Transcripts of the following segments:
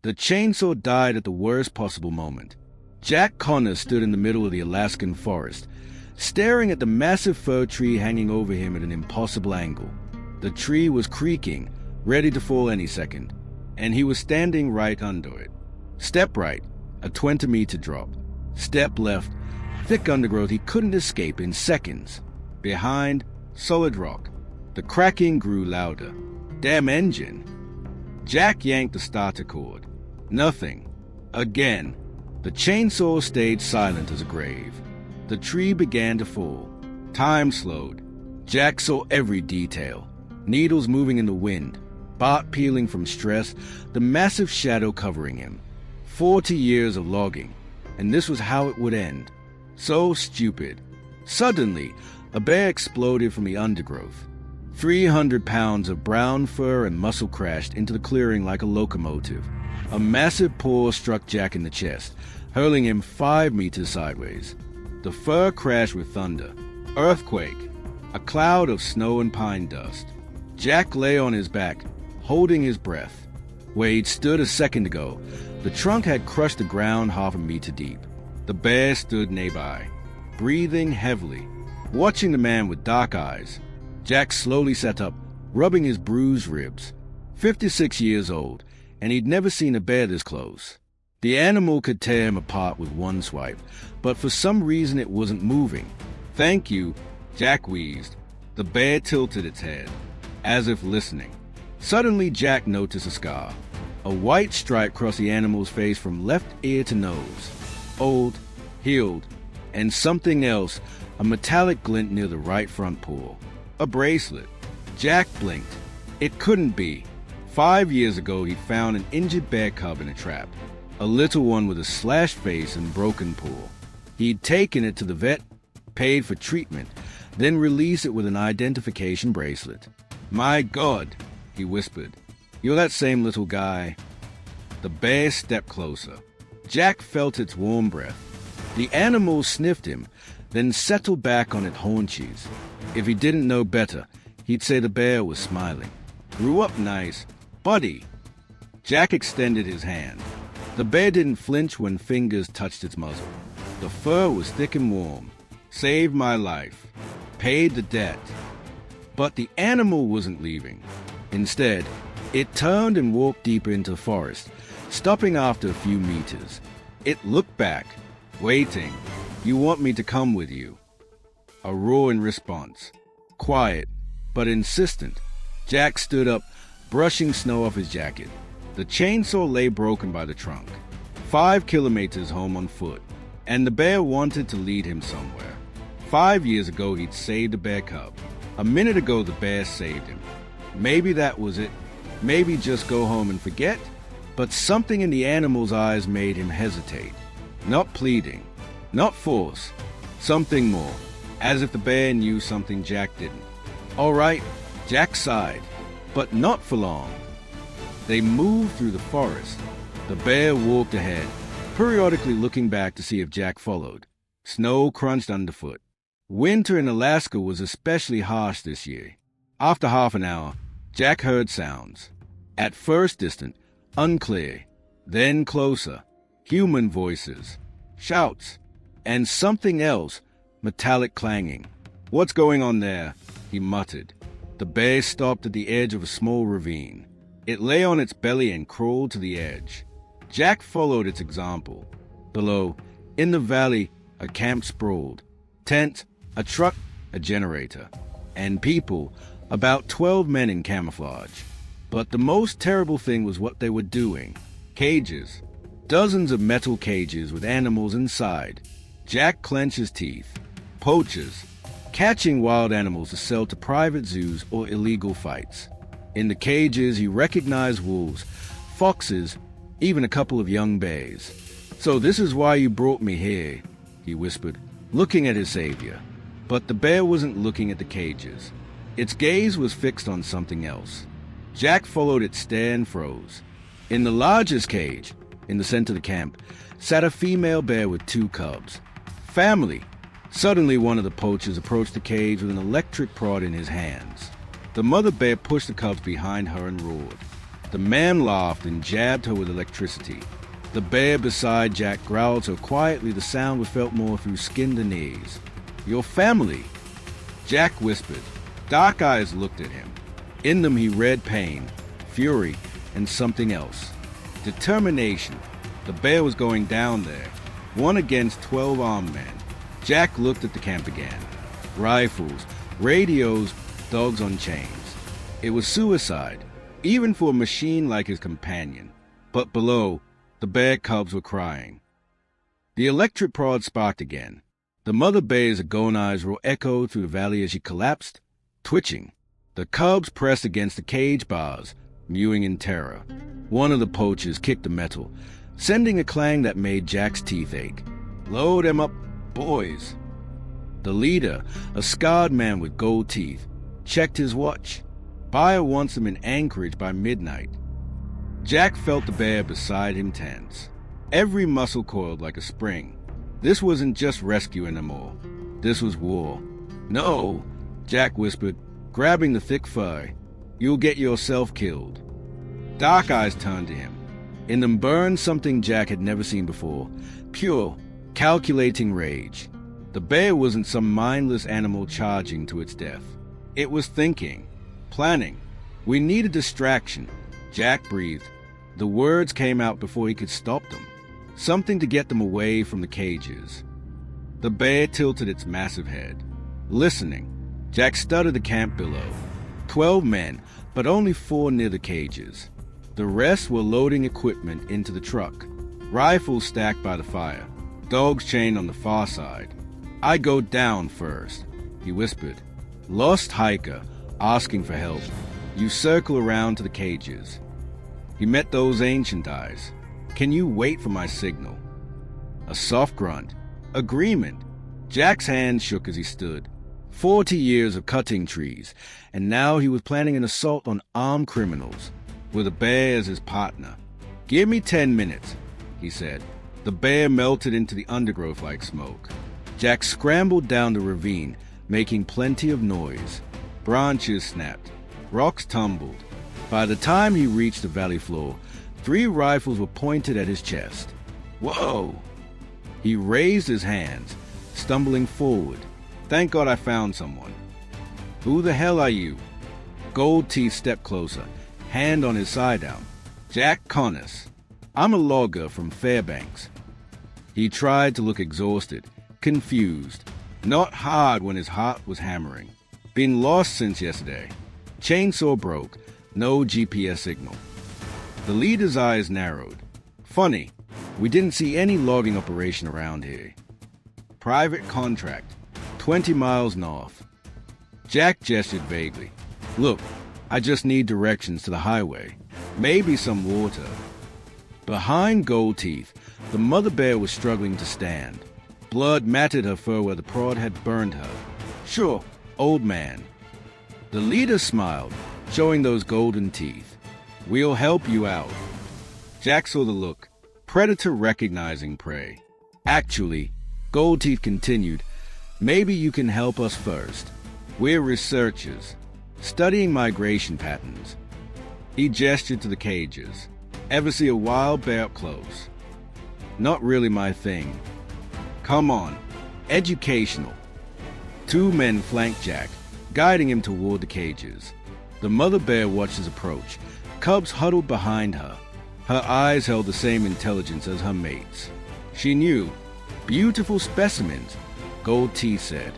The chainsaw died at the worst possible moment. Jack Connor stood in the middle of the Alaskan forest, staring at the massive fir tree hanging over him at an impossible angle. The tree was creaking, ready to fall any second, and he was standing right under it. Step right, a 20-meter drop. Step left, thick undergrowth he couldn't escape in seconds. Behind, solid rock. The cracking grew louder. Damn engine. Jack yanked the starter cord. Nothing. Again. The chainsaw stayed silent as a grave. The tree began to fall. Time slowed. Jack saw every detail. Needles moving in the wind, bark peeling from stress, the massive shadow covering him. 40 years of logging, and this was how it would end. So stupid. Suddenly, a bear exploded from the undergrowth. 300 pounds of brown fur and muscle crashed into the clearing like a locomotive. A massive paw struck Jack in the chest, hurling him 5 meters sideways. The fur crashed with thunder. Earthquake. A cloud of snow and pine dust. Jack lay on his back, holding his breath. Where he'd stood a second ago, the trunk had crushed the ground 1/2 meter deep. The bear stood nearby, breathing heavily, watching the man with dark eyes. Jack slowly sat up, rubbing his bruised ribs. 56 years old, and he'd never seen a bear this close. The animal could tear him apart with one swipe, but for some reason it wasn't moving. "Thank you," Jack wheezed. The bear tilted its head, as if listening. Suddenly Jack noticed a scar. A white stripe crossed the animal's face from left ear to nose. Old, healed, and something else, a metallic glint near the right front paw. A bracelet. Jack blinked. It couldn't be. 5 years ago he found an injured bear cub in a trap. A little one with a slashed face and broken paw. He'd taken it to the vet, paid for treatment, then released it with an identification bracelet. "My God," he whispered. "You're that same little guy." The bear stepped closer. Jack felt its warm breath. The animal sniffed him, then settled back on its haunches. If he didn't know better, he'd say the bear was smiling. "Grew up nice. Buddy." Jack extended his hand. The bear didn't flinch when fingers touched its muzzle. The fur was thick and warm. Saved my life. Paid the debt. But the animal wasn't leaving. Instead, it turned and walked deeper into the forest, stopping after a few meters. It looked back, waiting. "You want me to come with you?" A roar in response. Quiet, but insistent. Jack stood up, brushing snow off his jacket. The chainsaw lay broken by the trunk. 5 kilometers home on foot, and the bear wanted to lead him somewhere. 5 years ago he'd saved a bear cub. A minute ago the bear saved him. Maybe that was it. Maybe just go home and forget. But something in the animal's eyes made him hesitate. Not pleading, not force. Something more, as if the bear knew something Jack didn't. "All right," Jack sighed, but not for long. They moved through the forest. The bear walked ahead, periodically looking back to see if Jack followed. Snow crunched underfoot. Winter in Alaska was especially harsh this year. After half an hour, Jack heard sounds. At first distant, unclear, then closer. Human voices, shouts, and something else, metallic clanging. "What's going on there?" he muttered. The bear stopped at the edge of a small ravine. It lay on its belly and crawled to the edge. Jack followed its example. Below, in the valley, a camp sprawled. Tent, a truck, a generator, and people, about 12 men in camouflage. But the most terrible thing was what they were doing. Cages. Dozens of metal cages with animals inside. Jack clenched his teeth. Poachers. Catching wild animals to sell to private zoos or illegal fights. In the cages he recognized wolves, foxes, even a couple of young bears. "So this is why you brought me here," he whispered, looking at his savior. But the bear wasn't looking at the cages. Its gaze was fixed on something else. Jack followed its stare and froze. In the largest cage, in the center of the camp, sat a female bear with 2 cubs. Family. Suddenly one of the poachers approached the cage with an electric prod in his hands. The mother bear pushed the cubs behind her and roared. The man laughed and jabbed her with electricity. The bear beside Jack growled so quietly the sound was felt more through skin than ears. "Your family," Jack whispered. Dark eyes looked at him. In them he read pain, fury, and something else. Determination. The bear was going down there, 1 against 12 armed men. Jack looked at the camp again. Rifles, radios, dogs on chains. It was suicide, even for a machine like his companion. But below, the bear cubs were crying. The electric prod sparked again. The mother bear's agonized roar echoed through the valley as she collapsed, twitching. The cubs pressed against the cage bars, mewing in terror. One of the poachers kicked the metal, sending a clang that made Jack's teeth ache. "Load them up, boys." The leader, a scarred man with gold teeth, checked his watch. Bayer wants him in Anchorage by midnight. Jack felt the bear beside him tense. Every muscle coiled like a spring. This wasn't just rescue anymore. This was war. "No," Jack whispered, grabbing the thick fur. "You'll get yourself killed." Dark eyes turned to him. In them burned something Jack had never seen before. Pure, calculating rage. The bear wasn't some mindless animal charging to its death. It was thinking, planning. "We need a distraction," Jack breathed. The words came out before he could stop them. Something to get them away from the cages. The bear tilted its massive head. Listening, Jack studied the camp below. 12 men, but only 4 near the cages. The rest were loading equipment into the truck. Rifles stacked by the fire. Dogs chained on the far side. "I go down first," he whispered. Lost hiker, asking for help. You circle around to the cages. He met those ancient eyes. "Can you wait for my signal?" A soft grunt. Agreement. Jack's hand shook as he stood. 40 years of cutting trees, and now he was planning an assault on armed criminals, with a bear as his partner. "Give me 10 minutes, he said. The bear melted into the undergrowth like smoke. Jack scrambled down the ravine, making plenty of noise. Branches snapped. Rocks tumbled. By the time he reached the valley floor, 3 rifles were pointed at his chest. "Whoa!" He raised his hands, stumbling forward. "Thank God I found someone." "Who the hell are you?" Gold Teeth stepped closer, hand on his sidearm. "Jack Connors. I'm a logger from Fairbanks." He tried to look exhausted, confused, not hard when his heart was hammering. Been lost since yesterday. Chainsaw broke, no GPS signal. The leader's eyes narrowed. "Funny, we didn't see any logging operation around here. Private contract, 20 miles north." Jack gestured vaguely. "Look, I just need directions to the highway. Maybe some water." Behind Gold Teeth, the mother bear was struggling to stand. Blood matted her fur where the prod had burned her. "Sure, old man." The leader smiled, showing those golden teeth. "We'll help you out." Jack saw the look, predator recognizing prey. "Actually," Gold Teeth continued, "maybe you can help us first. We're researchers, studying migration patterns." He gestured to the cages. "Ever see a wild bear up close?" "Not really my thing." "Come on, educational." 2 men flanked Jack, guiding him toward the cages. The mother bear watched his approach. Cubs huddled behind her. Her eyes held the same intelligence as her mates. She knew. Beautiful specimens, Gold Teeth said.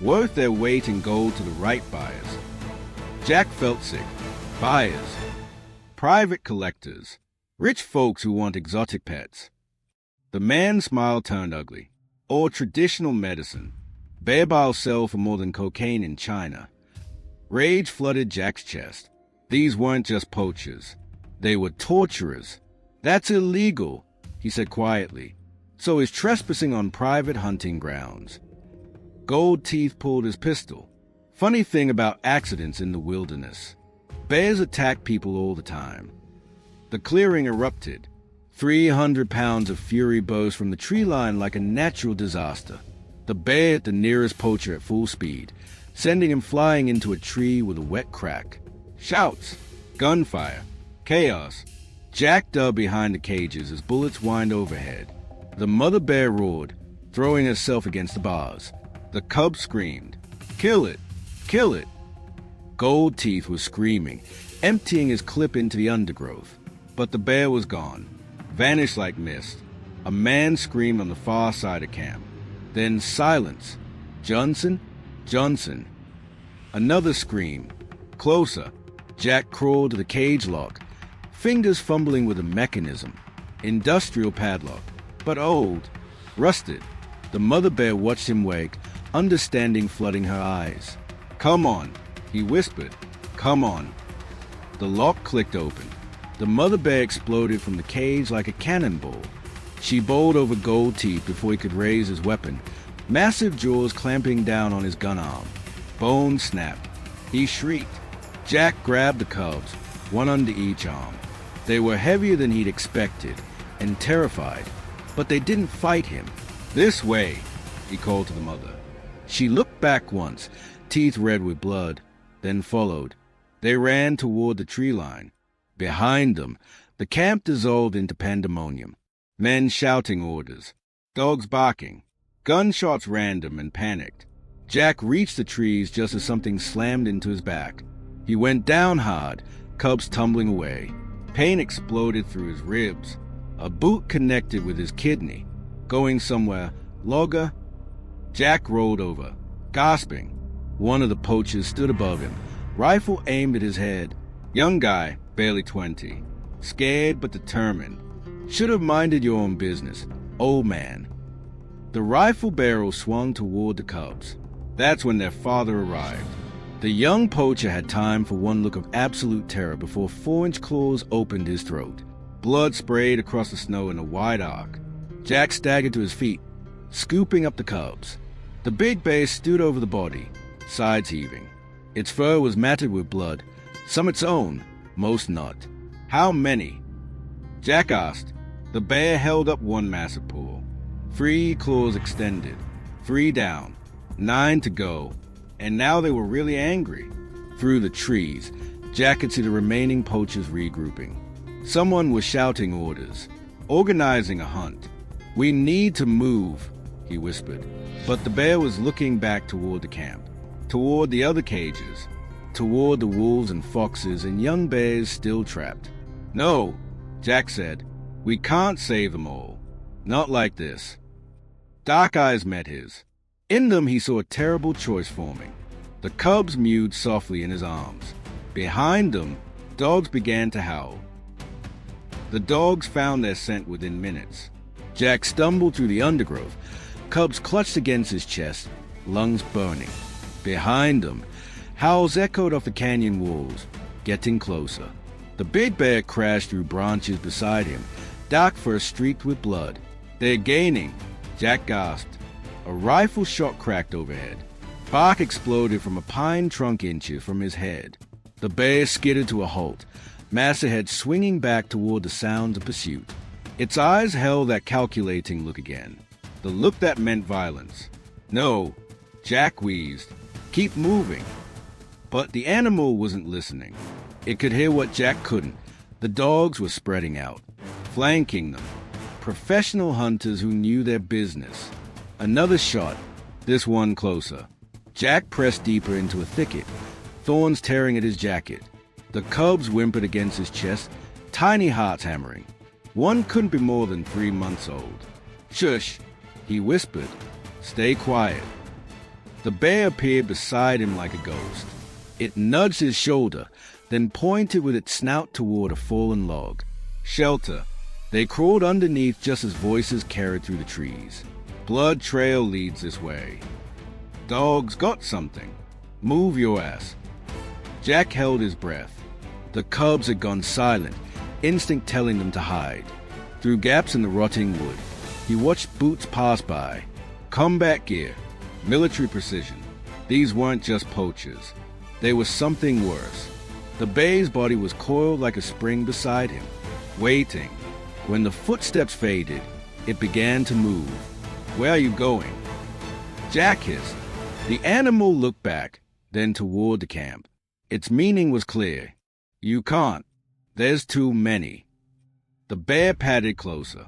Worth their weight in gold to the right buyers. Jack felt sick. Buyers. Private collectors. Rich folks who want exotic pets. The man's smile turned ugly. Or traditional medicine. Bear bile sell for more than cocaine in China. Rage flooded Jack's chest. These weren't just poachers. They were torturers. "That's illegal," he said quietly. "So is trespassing on private hunting grounds." Gold Teeth pulled his pistol. Funny thing about accidents in the wilderness. Bears attack people all the time. The clearing erupted. 300 pounds of fury burst from the tree line like a natural disaster. The bear hit the nearest poacher at full speed, sending him flying into a tree with a wet crack. Shouts, gunfire. Chaos. Jack dug behind the cages as bullets whined overhead. The mother bear roared, throwing herself against the bars. The cub screamed, "Kill it! Kill it!" Gold Teeth was screaming, emptying his clip into the undergrowth. But the bear was gone, vanished like mist. A man screamed on the far side of camp. Then silence. "Johnson? Johnson." Another scream. Closer. Jack crawled to the cage lock, fingers fumbling with a mechanism. Industrial padlock, but old, rusted. The mother bear watched him wake, understanding flooding her eyes. "Come on," he whispered. "Come on." The lock clicked open. The mother bear exploded from the cage like a cannonball. She bowled over Gold Teeth before he could raise his weapon, massive jaws clamping down on his gun arm. Bones snapped. He shrieked. Jack grabbed the cubs, one under each arm. They were heavier than he'd expected, and terrified, but they didn't fight him. "This way," he called to the mother. She looked back once, teeth red with blood, then followed. They ran toward the tree line. Behind them, the camp dissolved into pandemonium. Men shouting orders, dogs barking, gunshots random and panicked. Jack reached the trees just as something slammed into his back. He went down hard, cubs tumbling away. Pain exploded through his ribs. A boot connected with his kidney. Going somewhere, logger. Jack rolled over, gasping. One of the poachers stood above him, rifle aimed at his head. Young guy, barely 20. Scared but determined. Should have minded your own business, old man. The rifle barrel swung toward the cubs. That's when their father arrived. The young poacher had time for one look of absolute terror before 4-inch claws opened his throat. Blood sprayed across the snow in a wide arc. Jack staggered to his feet, scooping up the cubs. The big bear stood over the body, sides heaving. Its fur was matted with blood, some its own, most not. "How many?" Jack asked. The bear held up one massive paw. 3 claws extended, 3 down, 9 to go, and now they were really angry. Through the trees, Jack could see the remaining poachers regrouping. Someone was shouting orders, organizing a hunt. "We need to move," he whispered. But the bear was looking back toward the camp, toward the other cages, toward the wolves and foxes and young bears still trapped. "No," Jack said. "We can't save them all. Not like this." Dark eyes met his. In them he saw a terrible choice forming. The cubs mewed softly in his arms. Behind them, dogs began to howl. The dogs found their scent within minutes. Jack stumbled through the undergrowth. Cubs clutched against his chest, lungs burning. Behind them, howls echoed off the canyon walls, getting closer. The big bear crashed through branches beside him, dark fur streaked with blood. "They're gaining," Jack gasped. A rifle shot cracked overhead. Bark exploded from a pine trunk inches from his head. The bear skidded to a halt, massive head swinging back toward the sounds of pursuit. Its eyes held that calculating look again, the look that meant violence. "No," Jack wheezed. "Keep moving." But the animal wasn't listening. It could hear what Jack couldn't. The dogs were spreading out, flanking them. Professional hunters who knew their business. Another shot, this one closer. Jack pressed deeper into a thicket, thorns tearing at his jacket. The cubs whimpered against his chest, tiny hearts hammering. One couldn't be more than 3 months old. "Shush," he whispered. "Stay quiet." The bear appeared beside him like a ghost. It nudged his shoulder, then pointed with its snout toward a fallen log. "Shelter." They crawled underneath just as voices carried through the trees. "Blood trail leads this way." "Dogs got something. Move your ass." Jack held his breath. The cubs had gone silent, instinct telling them to hide. Through gaps in the rotting wood, he watched boots pass by. Combat gear, military precision. These weren't just poachers. They were something worse. The bear's body was coiled like a spring beside him, waiting. When the footsteps faded, it began to move. "Where are you going?" Jack hissed. The animal looked back, then toward the camp. Its meaning was clear. "You can't. There's too many. The bear padded closer.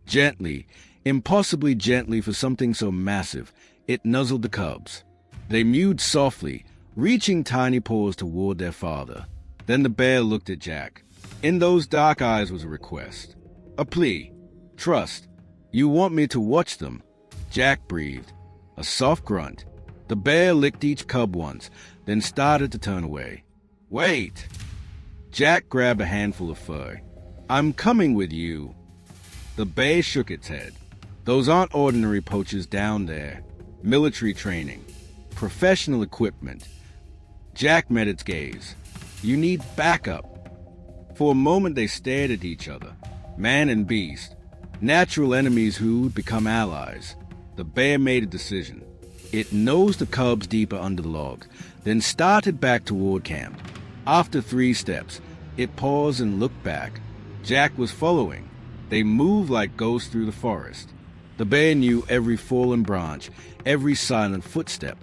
Gently, impossibly gently for something so massive, it nuzzled the cubs. They mewed softly, reaching tiny paws toward their father. Then the bear looked at Jack. In those dark eyes was a request. A plea. Trust. You want me to watch them? Jack breathed. A soft grunt. The bear licked each cub once, then started to turn away. Wait! Jack grabbed a handful of fur. I'm coming with you. The bear shook its head. Those aren't ordinary poachers down there. Military training. Professional equipment. Jack met its gaze. You need backup. For a moment they stared at each other. Man and beast. Natural enemies who'd become allies. The bear made a decision. It nosed the cubs deeper under the log, then started back toward camp. After 3 steps, it paused and looked back. Jack was following. They moved like ghosts through the forest. The bear knew every fallen branch, every silent footstep.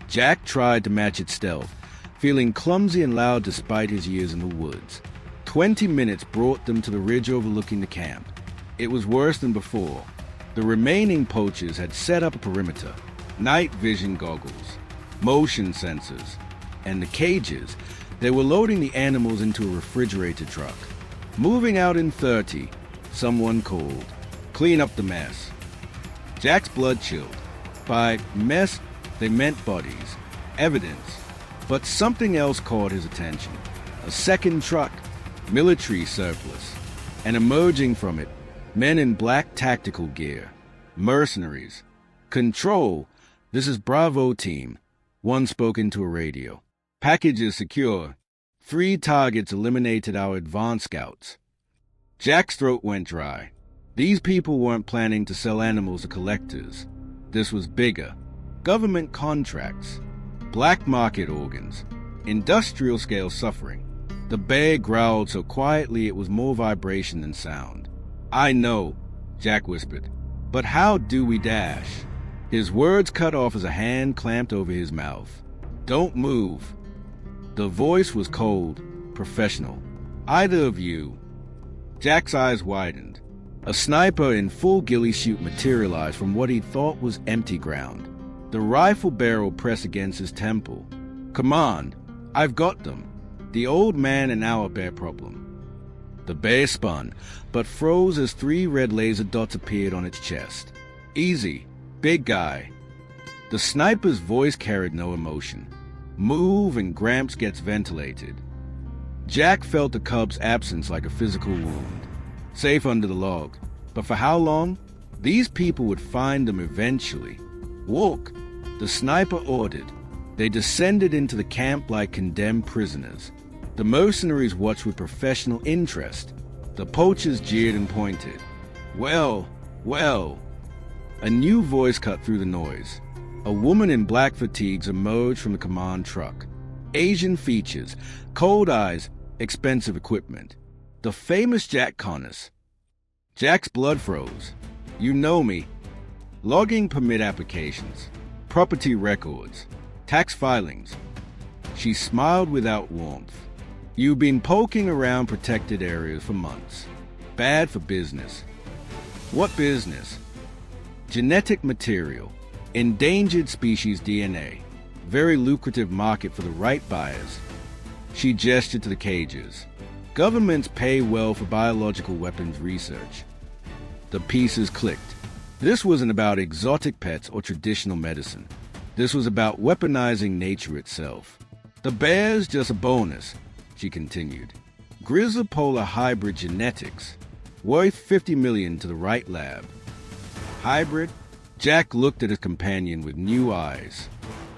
Jack tried to match its stealth, feeling clumsy and loud despite his years in the woods. 20 minutes brought them to the ridge overlooking the camp. It was worse than before. The remaining poachers had set up a perimeter, night vision goggles, motion sensors, and the cages. They were loading the animals into a refrigerated truck. Moving out in 30, someone called. Clean up the mess. Jack's blood chilled. By mess, they meant bodies, evidence. But something else caught his attention. A second truck, military surplus. And emerging from it, men in black tactical gear. Mercenaries. Control, this is Bravo team. One spoke into a radio. Package is secure. 3 targets eliminated our advance scouts. Jack's throat went dry. These people weren't planning to sell animals to collectors. This was bigger. Government contracts. Black market organs. Industrial scale suffering. The bear growled so quietly it was more vibration than sound. I know, Jack whispered. But how do we dash? His words cut off as a hand clamped over his mouth. Don't move. The voice was cold, professional. Either of you. Jack's eyes widened. A sniper in full ghillie suit materialized from what he thought was empty ground. The rifle barrel pressed against his temple. Command, I've got them. The old man and our bear problem. The bear spun, but froze as 3 red laser dots appeared on its chest. Easy, big guy. The sniper's voice carried no emotion. Move and Gramps gets ventilated. Jack felt the cub's absence like a physical wound. Safe under the log. But for how long? These people would find them eventually. Walk, the sniper ordered. They descended into the camp like condemned prisoners. The mercenaries watched with professional interest. The poachers jeered and pointed. Well, well. A new voice cut through the noise. A woman in black fatigues emerged from the command truck. Asian features, cold eyes, expensive equipment. The famous Jack Connors. Jack's blood froze. You know me. Logging permit applications, property records, tax filings. She smiled without warmth. You've been poking around protected areas for months. Bad for business. What business? Genetic material. Endangered species DNA. Very lucrative market for the right buyers. She gestured to the cages. Governments pay well for biological weapons research. The pieces clicked. This wasn't about exotic pets or traditional medicine. This was about weaponizing nature itself. The bear's just a bonus, she continued. Grizzly polar hybrid genetics. Worth $50 million to the right lab. Hybrid? Jack looked at his companion with new eyes.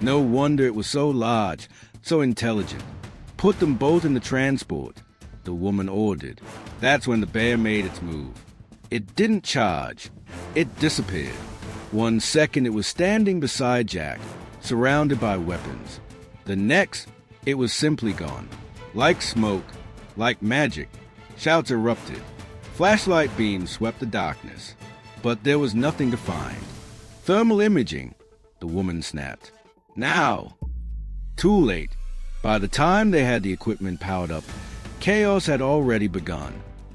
No wonder it was so large, so intelligent. Put them both in the transport, the woman ordered. That's when the bear made its move. It didn't charge. It disappeared. 1 second it was standing beside Jack, surrounded by weapons. The next, it was simply gone. Like smoke, like magic, shouts erupted. Flashlight beams swept the darkness. But there was nothing to find. Thermal imaging, the woman snapped. Now! Too late. By the time they had the equipment powered up, Chaos had already begun.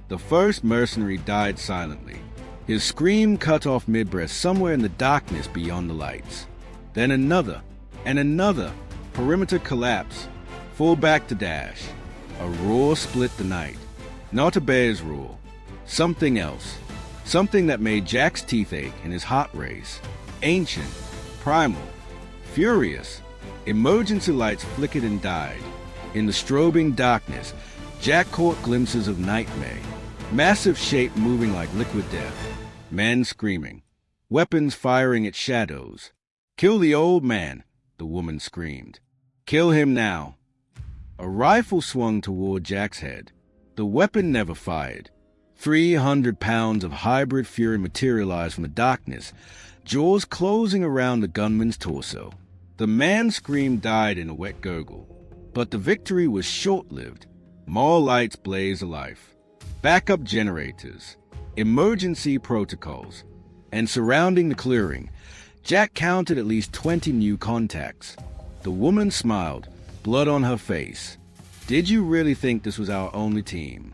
The first mercenary died silently, his scream cut off mid-breath somewhere in the darkness beyond the lights. Then another, and another. Perimeter collapse. Full back to dash. A roar split the night. Not a bear's roar. Something else. Something that made Jack's teeth ache and his heart race. Ancient. Primal. Furious. Emergency lights flickered and died. In the strobing darkness, Jack caught glimpses of nightmare. Massive shape moving like liquid death. Men screaming. Weapons firing at shadows. "Kill the old man," the woman screamed. "Kill him now." A rifle swung toward Jack's head. The weapon never fired. 300 pounds of hybrid fury materialized from the darkness, jaws closing around the gunman's torso. The man's scream died in a wet gurgle. But the victory was short-lived. More lights blazed alive. Backup generators. Emergency protocols. And surrounding the clearing, Jack counted at least 20 new contacts. The woman smiled, blood on her face. "Did you really think this was our only team?"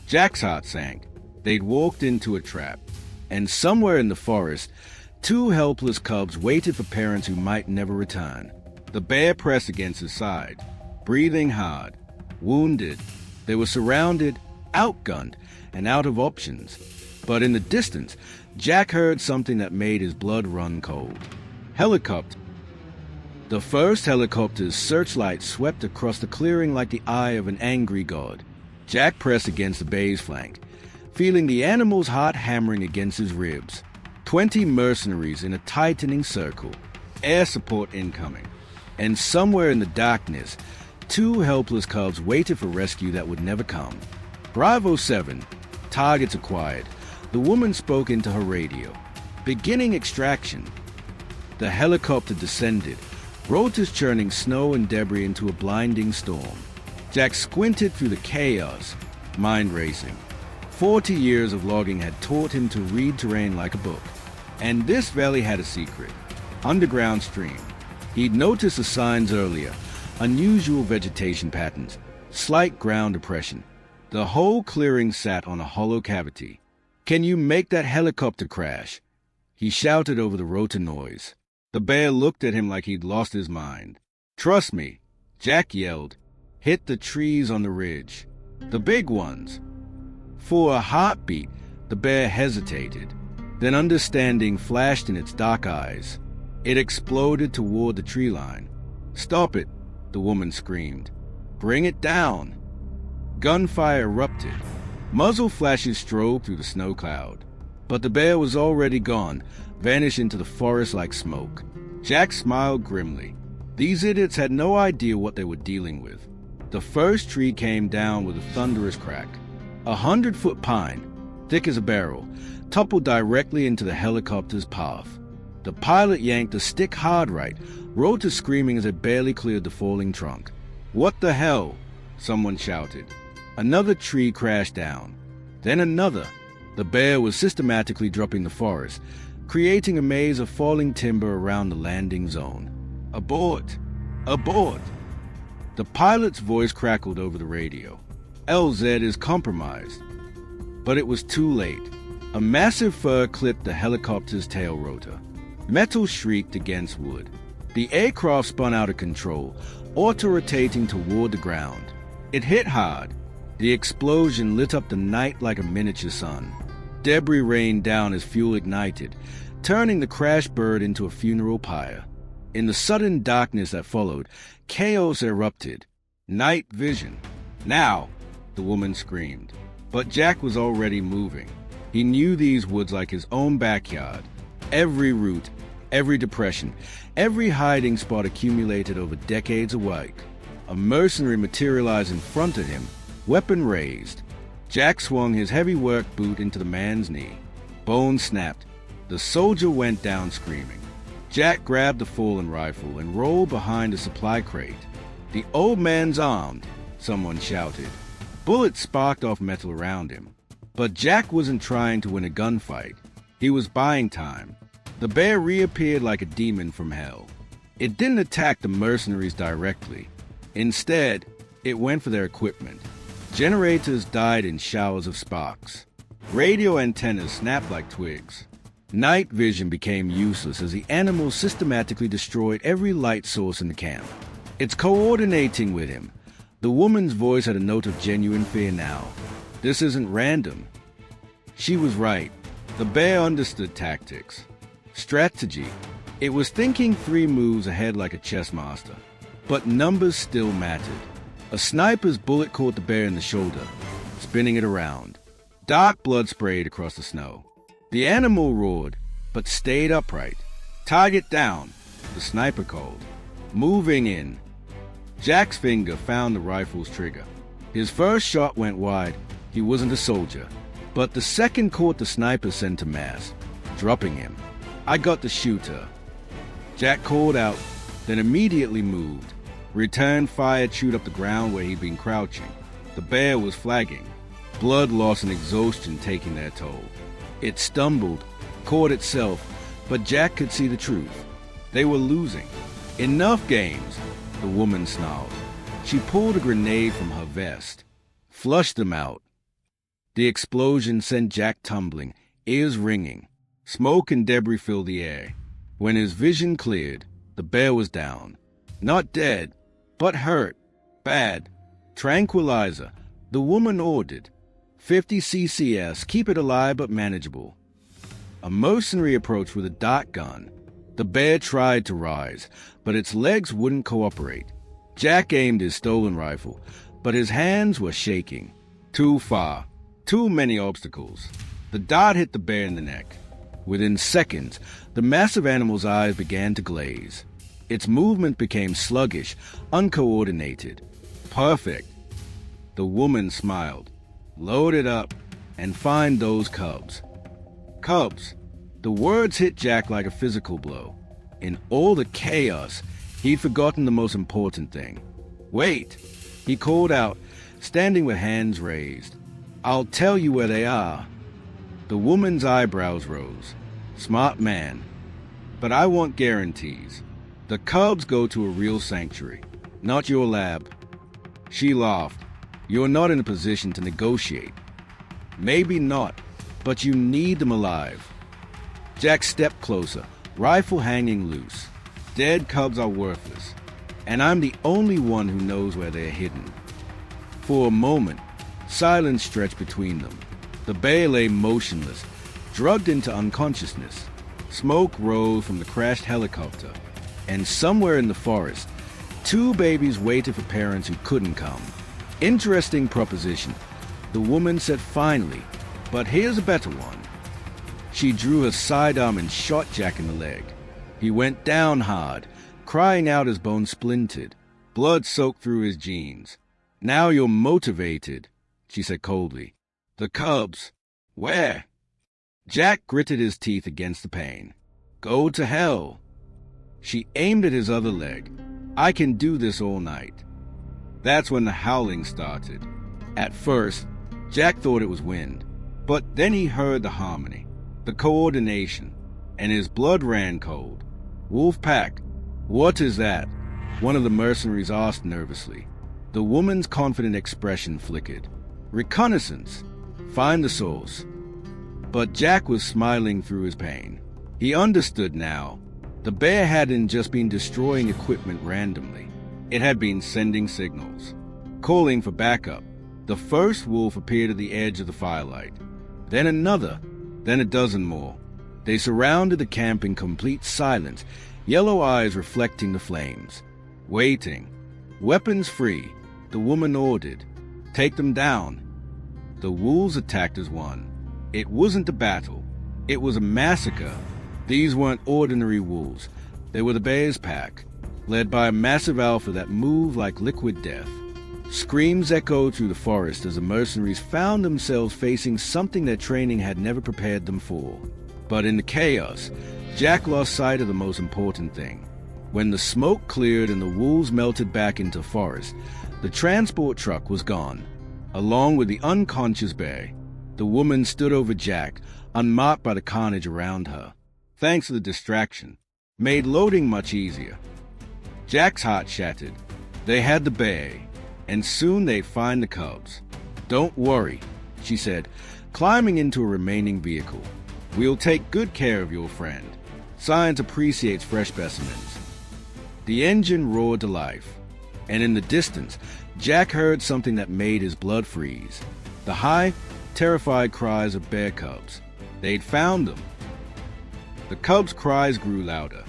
Jack's heart sank. They'd walked into a trap. And somewhere in the forest, two helpless cubs waited for parents who might never return. The bear pressed against his side, breathing hard, wounded. They were surrounded, outgunned, and out of options. But in the distance, Jack heard something that made his blood run cold. Helicopter. The first helicopter's searchlight swept across the clearing like the eye of an angry god. Jack pressed against the bay's flank, feeling the animal's heart hammering against his ribs. 20 mercenaries in a tightening circle. Air support incoming. And somewhere in the darkness, two helpless cubs waited for rescue that would never come. Bravo 7. Targets acquired. The woman spoke into her radio. Beginning extraction. The helicopter descended, rotors churning snow and debris into a blinding storm. Jack squinted through the chaos, mind racing. 40 years of logging had taught him to read terrain like a book. And this valley had a secret. Underground stream. He'd noticed the signs earlier. Unusual vegetation patterns. Slight ground depression. The whole clearing sat on a hollow cavity. "Can you make that helicopter crash?" He shouted over the rotor noise. The bear looked at him like he'd lost his mind. "Trust me," Jack yelled. "Hit the trees on the ridge. The big ones." For a heartbeat, the bear hesitated. Then understanding flashed in its dark eyes. It exploded toward the tree line. "Stop it," the woman screamed. "Bring it down." Gunfire erupted. Muzzle flashes strobed through the snow cloud. But the bear was already gone, vanished into the forest like smoke. Jack smiled grimly. These idiots had no idea what they were dealing with. The first tree came down with a thunderous crack. 100-foot pine, thick as a barrel, toppled directly into the helicopter's path. The pilot yanked the stick hard right, rotor screaming as it barely cleared the falling trunk. "What the hell?" someone shouted. Another tree crashed down. Then another. The bear was systematically dropping the forest, creating a maze of falling timber around the landing zone. "Abort! Abort!" The pilot's voice crackled over the radio. "LZ is compromised." But it was too late. A massive fur clipped the helicopter's tail rotor. Metal shrieked against wood. The aircraft spun out of control, auto-rotating toward the ground. It hit hard. The explosion lit up the night like a miniature sun. Debris rained down as fuel ignited, turning the crashed bird into a funeral pyre. In the sudden darkness that followed, chaos erupted. "Night vision. Now!" the woman screamed. But Jack was already moving. He knew these woods like his own backyard. Every root, every depression, every hiding spot accumulated over decades awake. A mercenary materialized in front of him, weapon raised. Jack swung his heavy work boot into the man's knee. Bone snapped. The soldier went down screaming. Jack grabbed the fallen rifle and rolled behind a supply crate. "The old man's armed," someone shouted. Bullets sparked off metal around him. But Jack wasn't trying to win a gunfight. He was buying time. The bear reappeared like a demon from hell. It didn't attack the mercenaries directly. Instead, it went for their equipment. Generators died in showers of sparks. Radio antennas snapped like twigs. Night vision became useless as the animals systematically destroyed every light source in the camp. It's coordinating with him. The woman's voice had a note of genuine fear now. This isn't random. She was right. The bear understood tactics. Strategy. It was thinking 3 moves ahead like a chess master. But numbers still mattered. A sniper's bullet caught the bear in the shoulder, spinning it around. Dark blood sprayed across the snow. The animal roared, but stayed upright. Target down, the sniper called. Moving in. Jack's finger found the rifle's trigger. His first shot went wide. He wasn't a soldier. But the second caught the sniper's center mass, dropping him. I got the shooter. Jack called out, then immediately moved. Return fire chewed up the ground where he'd been crouching. The bear was flagging. Blood loss and exhaustion taking their toll. It stumbled, caught itself, but Jack could see the truth. They were losing. Enough games, the woman snarled. She pulled a grenade from her vest, flushed them out. The explosion sent Jack tumbling, ears ringing. Smoke and debris filled the air. When his vision cleared, the bear was down. Not dead, but hurt. Bad. Tranquilizer, the woman ordered. 50 CCS, keep it alive but manageable. A mercenary approached with a dart gun. The bear tried to rise, but its legs wouldn't cooperate. Jack aimed his stolen rifle, but his hands were shaking. Too far. Too many obstacles. The dart hit the bear in the neck. Within seconds, the massive animal's eyes began to glaze. Its movement became sluggish, uncoordinated. Perfect. The woman smiled. Load it up and find those cubs. Cubs. The words hit Jack like a physical blow. In all the chaos, he'd forgotten the most important thing. Wait, he called out, standing with hands raised. I'll tell you where they are. The woman's eyebrows rose. Smart man. But I want guarantees. The cubs go to a real sanctuary, not your lab. She laughed. You're not in a position to negotiate. Maybe not, but you need them alive. Jack stepped closer, rifle hanging loose. Dead cubs are worthless, and I'm the only one who knows where they're hidden. For a moment, silence stretched between them. The bear lay motionless, drugged into unconsciousness. Smoke rose from the crashed helicopter, and somewhere in the forest, 2 babies waited for parents who couldn't come. Interesting proposition, the woman said finally, but here's a better one. She drew her sidearm and shot Jack in the leg. He went down hard, crying out as bones splintered. Blood soaked through his jeans. Now you're motivated, she said coldly. The cubs. Where? Jack gritted his teeth against the pain. Go to hell. She aimed at his other leg. I can do this all night. That's when the howling started. At first, Jack thought it was wind, but then he heard the harmony, the coordination, and his blood ran cold. Wolf Pack, what is that? One of the mercenaries asked nervously. The woman's confident expression flickered. Reconnaissance. Find the source. But Jack was smiling through his pain. He understood now. The bear hadn't just been destroying equipment randomly. It had been sending signals, calling for backup. The first wolf appeared at the edge of the firelight. Then another, then a dozen more. They surrounded the camp in complete silence, yellow eyes reflecting the flames. Waiting. Weapons free, the woman ordered. Take them down. The wolves attacked as one. It wasn't a battle. It was a massacre. These weren't ordinary wolves. They were the bear's pack, led by a massive alpha that moved like liquid death. Screams echoed through the forest as the mercenaries found themselves facing something their training had never prepared them for. But in the chaos, Jack lost sight of the most important thing. When the smoke cleared and the wolves melted back into forest, the transport truck was gone, along with the unconscious bear. The woman stood over Jack, unmarked by the carnage around her. Thanks to the distraction, made loading much easier. Jack's heart shattered. They had the bear, and soon they'd find the cubs. "Don't worry," she said, climbing into a remaining vehicle. "We'll take good care of your friend. Science appreciates fresh specimens." The engine roared to life, and in the distance, Jack heard something that made his blood freeze. The high, terrified cries of bear cubs. They'd found them. The cubs' cries grew louder.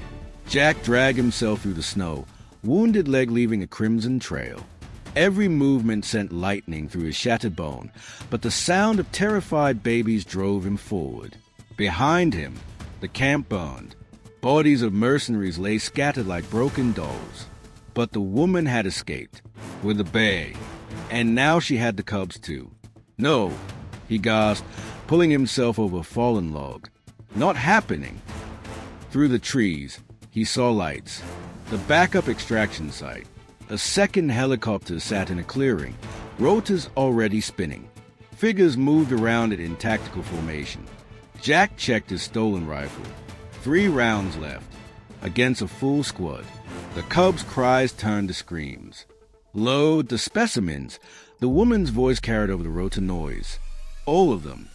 Jack dragged himself through the snow, wounded leg leaving a crimson trail. Every movement sent lightning through his shattered bone, but the sound of terrified babies drove him forward. Behind him, the camp burned. Bodies of mercenaries lay scattered like broken dolls. But the woman had escaped, with a bear, and now she had the cubs too. "No," he gasped, pulling himself over a fallen log. "Not happening." Through the trees, he saw lights. The backup extraction site. A second helicopter sat in a clearing, rotors already spinning. Figures moved around it in tactical formation. Jack checked his stolen rifle. 3 rounds left, against a full squad. The cubs' cries turned to screams. "Load the specimens!" The woman's voice carried over the rotor noise. All of them.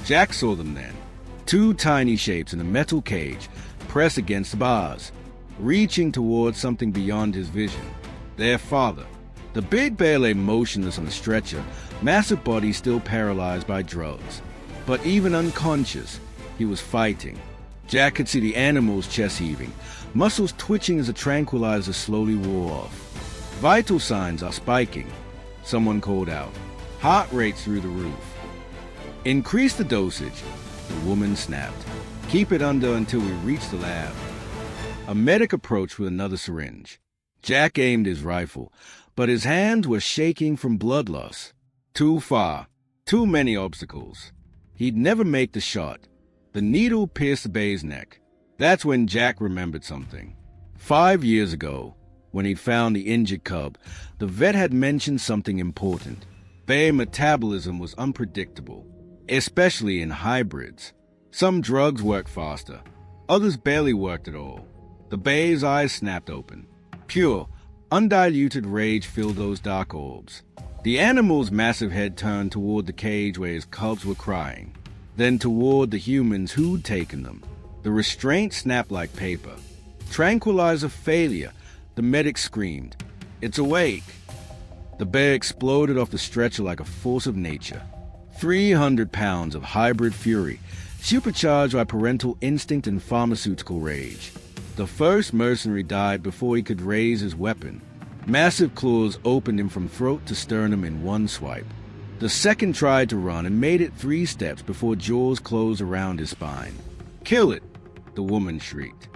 Jack saw them then. 2 tiny shapes in a metal cage, pressed against the bars, reaching towards something beyond his vision. Their father. The big bear lay motionless on a stretcher, massive body still paralyzed by drugs. But even unconscious, he was fighting. Jack could see the animal's chest heaving, muscles twitching as the tranquilizer slowly wore off. "Vital signs are spiking," someone called out. "Heart rates through the roof." "Increase the dosage," the woman snapped. "Keep it under until we reach the lab." A medic approached with another syringe. Jack aimed his rifle, but his hands were shaking from blood loss. Too far. Too many obstacles. He'd never make the shot. The needle pierced the bear's neck. That's when Jack remembered something. 5 years ago, when he'd found the injured cub, the vet had mentioned something important. Bear metabolism was unpredictable, especially in hybrids. Some drugs worked faster. Others barely worked at all. The bear's eyes snapped open. Pure, undiluted rage filled those dark orbs. The animal's massive head turned toward the cage where his cubs were crying, then toward the humans who'd taken them. The restraint snapped like paper. "Tranquilizer failure," the medic screamed. "It's awake." The bear exploded off the stretcher like a force of nature. 300 pounds of hybrid fury, supercharged by parental instinct and pharmaceutical rage. The first mercenary died before he could raise his weapon. Massive claws opened him from throat to sternum in one swipe. The second tried to run and made it 3 steps before jaws closed around his spine. "Kill it!" the woman shrieked.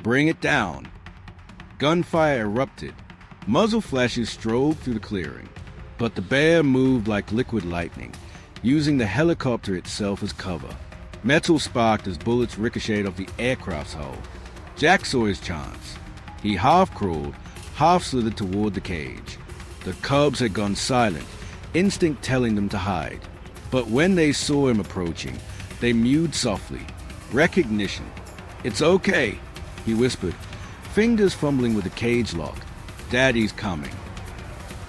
"Bring it down!" Gunfire erupted. Muzzle flashes strode through the clearing. But the bear moved like liquid lightning, using the helicopter itself as cover. Metal sparked as bullets ricocheted off the aircraft's hull. Jack saw his chance. He half crawled, half slithered toward the cage. The cubs had gone silent, instinct telling them to hide. But when they saw him approaching, they mewed softly. Recognition. "It's okay," he whispered, fingers fumbling with the cage lock. "Daddy's coming."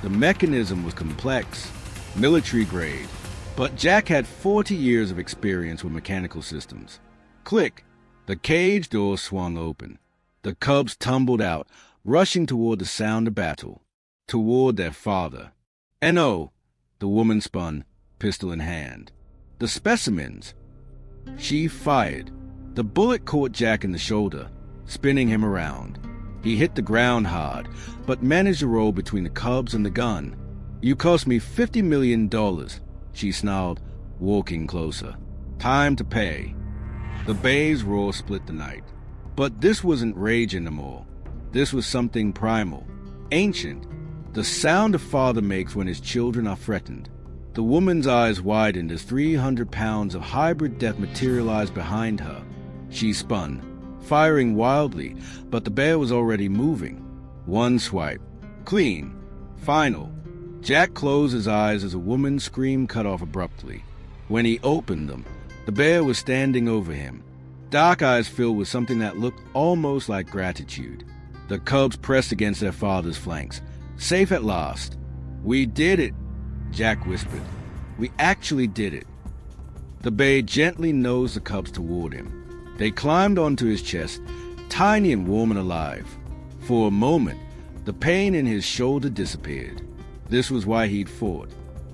The mechanism was complex, military grade, but Jack had 40 years of experience with mechanical systems. Click! The cage door swung open. The cubs tumbled out, rushing toward the sound of battle, toward their father. "No!" The woman spun, pistol in hand. "The specimens!" She fired. The bullet caught Jack in the shoulder, spinning him around. He hit the ground hard, but managed to roll between the cubs and the gun. "You cost me $50 million, she snarled, walking closer. "Time to pay." The bay's roar split the night. But this wasn't rage anymore. This was something primal, ancient, the sound a father makes when his children are threatened. The woman's eyes widened as 300 pounds of hybrid death materialized behind her. She spun, firing wildly, but the bear was already moving. One swipe. Clean. Final. Jack closed his eyes as a woman's scream cut off abruptly. When he opened them, the bear was standing over him, dark eyes filled with something that looked almost like gratitude. The cubs pressed against their father's flanks. Safe at last. "We did it," Jack whispered. We actually did it. The bear gently nosed the cubs toward him. They climbed onto his chest, tiny and warm and alive. For a moment, the pain in his shoulder disappeared. This was why he'd fought.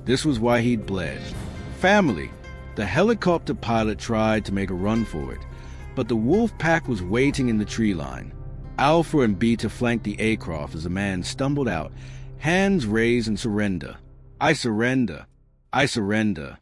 This was why he'd bled. Family. The helicopter pilot tried to make a run for it, but the wolf pack was waiting in the tree line. Alpha and Beta flanked the A-craft as the man stumbled out, hands raised in surrender. I surrender. I surrender.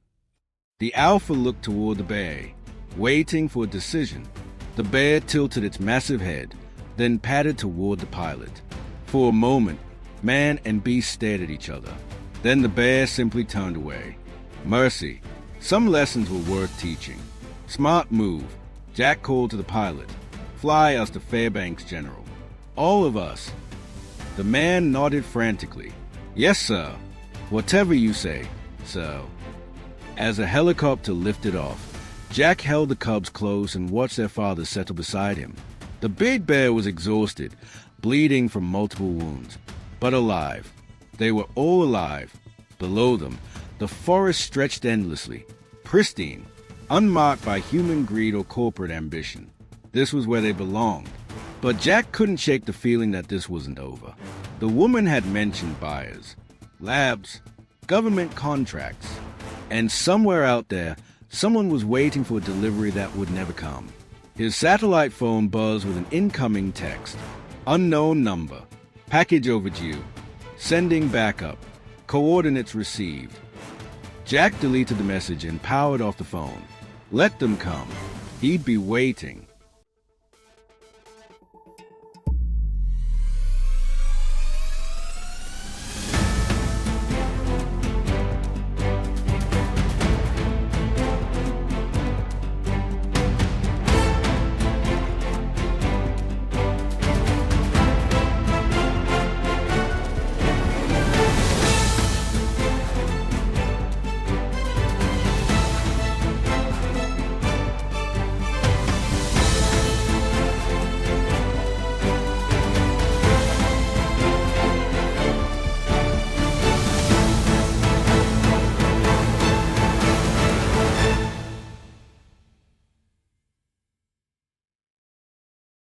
The Alpha looked toward the bear, waiting for a decision. The bear tilted its massive head, then padded toward the pilot. For a moment, man and beast stared at each other. Then the bear simply turned away. Mercy. Some lessons were worth teaching. Smart move. Jack called to the pilot. Fly us to Fairbanks, General. All of us. The man nodded frantically. Yes, sir. Whatever you say, sir. As the helicopter lifted off, Jack held the cubs close and watched their father settle beside him. The big bear was exhausted, bleeding from multiple wounds, but alive. They were all alive. Below them, the forest stretched endlessly, pristine, unmarked by human greed or corporate ambition. This was where they belonged. But Jack couldn't shake the feeling that this wasn't over. The woman had mentioned buyers, labs, government contracts, and somewhere out there, someone was waiting for a delivery that would never come. His satellite phone buzzed with an incoming text. Unknown number. Package overdue. Sending backup. Coordinates received. Jack deleted the message and powered off the phone. Let them come. He'd be waiting.